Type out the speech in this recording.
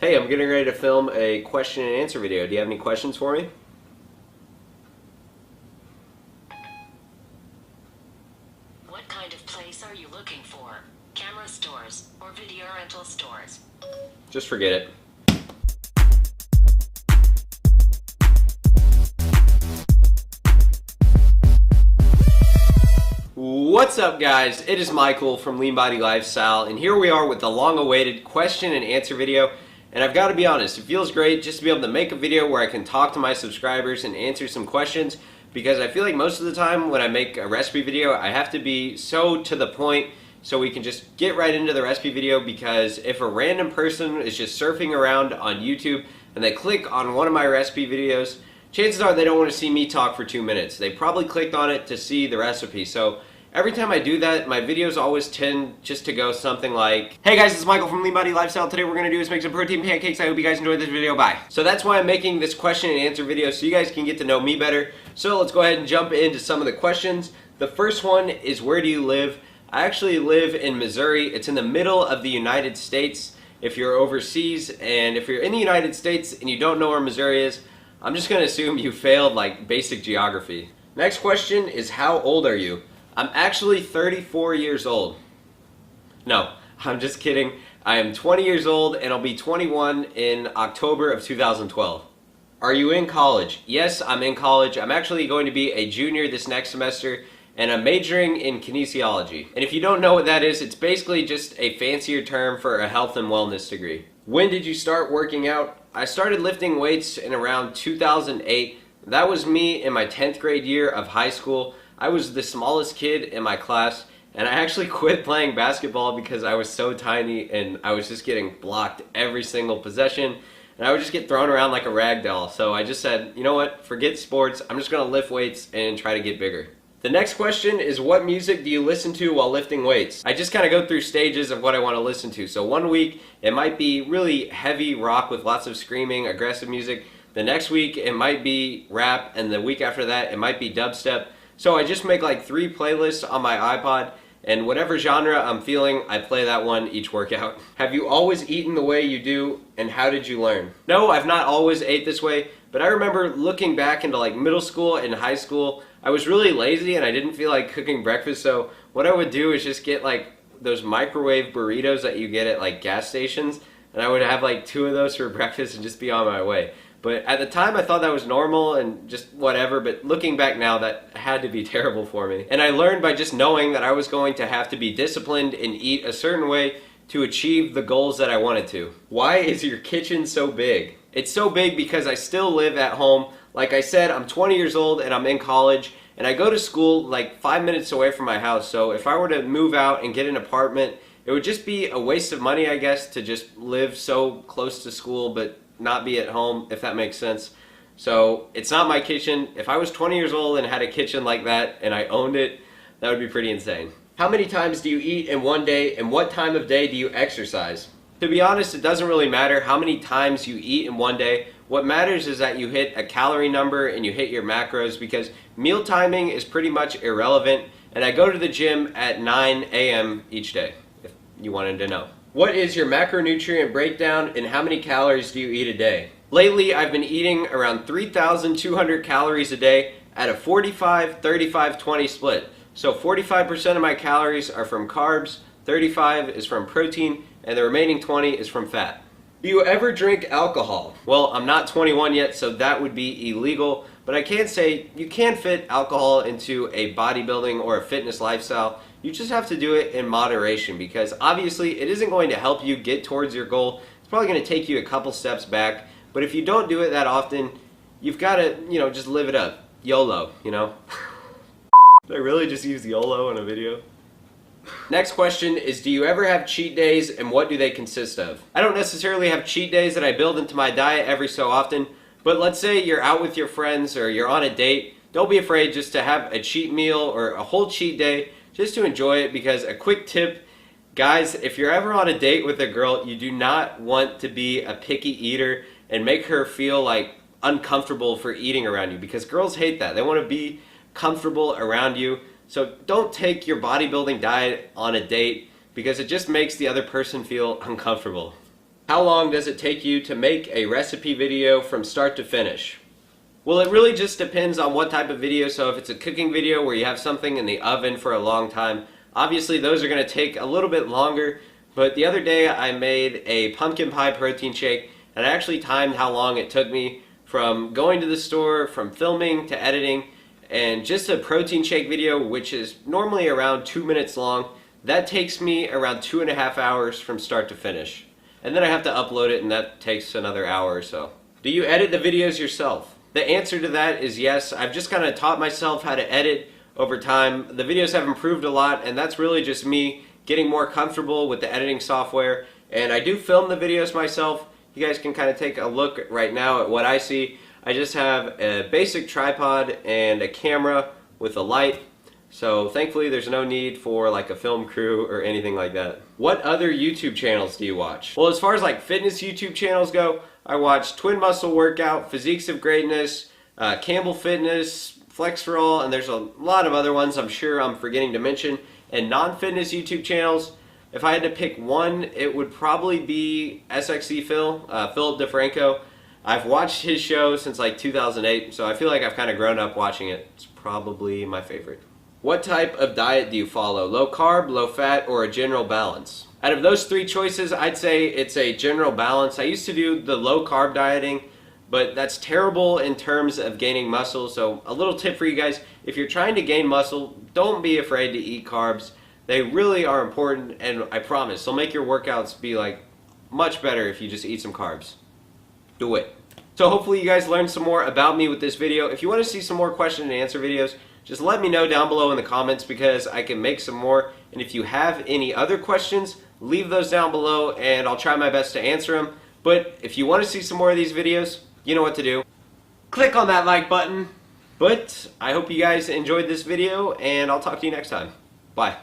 Hey, I'm getting ready to film a question and answer video. Do you have any questions for me? What kind of place are you looking for? Camera stores or video rental stores? Just forget it. What's up, guys? It is Michael from Lean Body Lifestyle, and here we are with the long-awaited question and answer video. And I've got to be honest, it feels great just to be able to make a video where I can talk to my subscribers and answer some questions, because I feel like most of the time when I make a recipe video, I have to be so to the point so we can just get right into the recipe video, because if a random person is just surfing around on YouTube and they click on one of my recipe videos, chances are they don't want to see me talk for 2 minutes. They probably clicked on it to see the recipe. So every time I do that, my videos always tend just to go something like, hey guys, it's Michael from Lean Body Lifestyle. Today we're going to do is make some protein pancakes. I hope you guys enjoyed this video. Bye. So that's why I'm making this question and answer video, so you guys can get to know me better. So let's go ahead and jump into some of the questions. The first one is, where do you live? I actually live in Missouri. It's in the middle of the United States. If you're overseas, and if you're in the United States and you don't know where Missouri is, I'm just going to assume you failed like basic geography. Next question is, how old are you? I'm actually 34 years old. No, I'm just kidding. I am 20 years old and I'll be 21 in October of 2012. Are you in college? Yes, I'm in college. I'm actually going to be a junior this next semester, and I'm majoring in kinesiology. And if you don't know what that is, it's basically just a fancier term for a health and wellness degree. When did you start working out? I started lifting weights in around 2008. That was me in my 10th grade year of high school. I was the smallest kid in my class, and I actually quit playing basketball because I was so tiny and I was just getting blocked every single possession, and I would just get thrown around like a rag doll. So I just said, you know what, forget sports, I'm just gonna lift weights and try to get bigger. The next question is, what music do you listen to while lifting weights? I just kind of go through stages of what I want to listen to. So one week it might be really heavy rock with lots of screaming, aggressive music. The next week it might be rap, and the week after that it might be dubstep. So I just make like 3 playlists on my iPod, and whatever genre I'm feeling, I play that one each workout. Have you always eaten the way you do, and how did you learn? No, I've not always ate this way, but I remember looking back into like middle school and high school, I was really lazy and I didn't feel like cooking breakfast, so what I would do is just get like those microwave burritos that you get at like gas stations, and I would have like 2 of those for breakfast and just be on my way. But at the time I thought that was normal and just whatever, but looking back now, that had to be terrible for me. And I learned by just knowing that I was going to have to be disciplined and eat a certain way to achieve the goals that I wanted to. Why is your kitchen so big? It's so big because I still live at home. Like I said, I'm 20 years old and I'm in college, and I go to school like 5 minutes away from my house. So if I were to move out and get an apartment, it would just be a waste of money, I guess, to just live so close to school but not be at home, if that makes sense. So it's not my kitchen. If I was 20 years old and had a kitchen like that and I owned it, that would be pretty insane. How many times do you eat in one day, and what time of day do you exercise? To be honest, it doesn't really matter how many times you eat in one day. What matters is that you hit a calorie number and you hit your macros, because meal timing is pretty much irrelevant, and I go to the gym at 9 a.m. each day, if you wanted to know. What is your macronutrient breakdown, and how many calories do you eat a day? Lately, I've been eating around 3,200 calories a day at a 45-35-20 split. So 45% of my calories are from carbs, 35 is from protein, and the remaining 20 is from fat. Do you ever drink alcohol? Well, I'm not 21 yet, so that would be illegal, but I can say you can fit alcohol into a bodybuilding or a fitness lifestyle. You just have to do it in moderation, because obviously it isn't going to help you get towards your goal. It's probably going to take you a couple steps back, but if you don't do it that often, you've got to, just live it up. YOLO, Did I really just use YOLO in a video? Next question is, do you ever have cheat days, and what do they consist of? I don't necessarily have cheat days that I build into my diet every so often, but let's say you're out with your friends or you're on a date. Don't be afraid just to have a cheat meal or a whole cheat day just to enjoy it, because a quick tip, guys, if you're ever on a date with a girl, you do not want to be a picky eater and make her feel like uncomfortable for eating around you, because girls hate that. They want to be comfortable around you. So don't take your bodybuilding diet on a date, because it just makes the other person feel uncomfortable. How long does it take you to make a recipe video from start to finish? Well, it really just depends on what type of video. So if it's a cooking video where you have something in the oven for a long time, obviously those are going to take a little bit longer. But the other day I made a pumpkin pie protein shake, and I actually timed how long it took me from going to the store, from filming to editing, and just a protein shake video, which is normally around 2 minutes long, that takes me around 2.5 hours from start to finish. And then I have to upload it, and that takes another hour or so. Do you edit the videos yourself? The answer to that is yes. I've just kind of taught myself how to edit over time. The videos have improved a lot, and that's really just me getting more comfortable with the editing software. And I do film the videos myself. You guys can kind of take a look right now at what I see. I just have a basic tripod and a camera with a light. So thankfully there's no need for like a film crew or anything like that. What other YouTube channels do you watch? Well, as far as like fitness YouTube channels go, I watch Twin Muscle Workout, Physiques of Greatness, Campbell Fitness, Flex for All, and there's a lot of other ones I'm sure I'm forgetting to mention. And non-fitness YouTube channels, if I had to pick one, it would probably be SXC Phil, Philip DeFranco. I've watched his show since like 2008, so I feel like I've kind of grown up watching it. It's probably my favorite. What type of diet do you follow? Low carb, low fat, or a general balance? Out of those three choices, I'd say it's a general balance. I used to do the low carb dieting, but that's terrible in terms of gaining muscle. So a little tip for you guys, if you're trying to gain muscle, don't be afraid to eat carbs. They really are important, and I promise they'll make your workouts be like much better if you just eat some carbs. Do it. So hopefully you guys learned some more about me with this video. If you want to see some more question and answer videos, just let me know down below in the comments because I can make some more. And if you have any other questions, leave those down below and I'll try my best to answer them. But if you want to see some more of these videos, you know what to do. Click on that like button. But I hope you guys enjoyed this video, and I'll talk to you next time. Bye.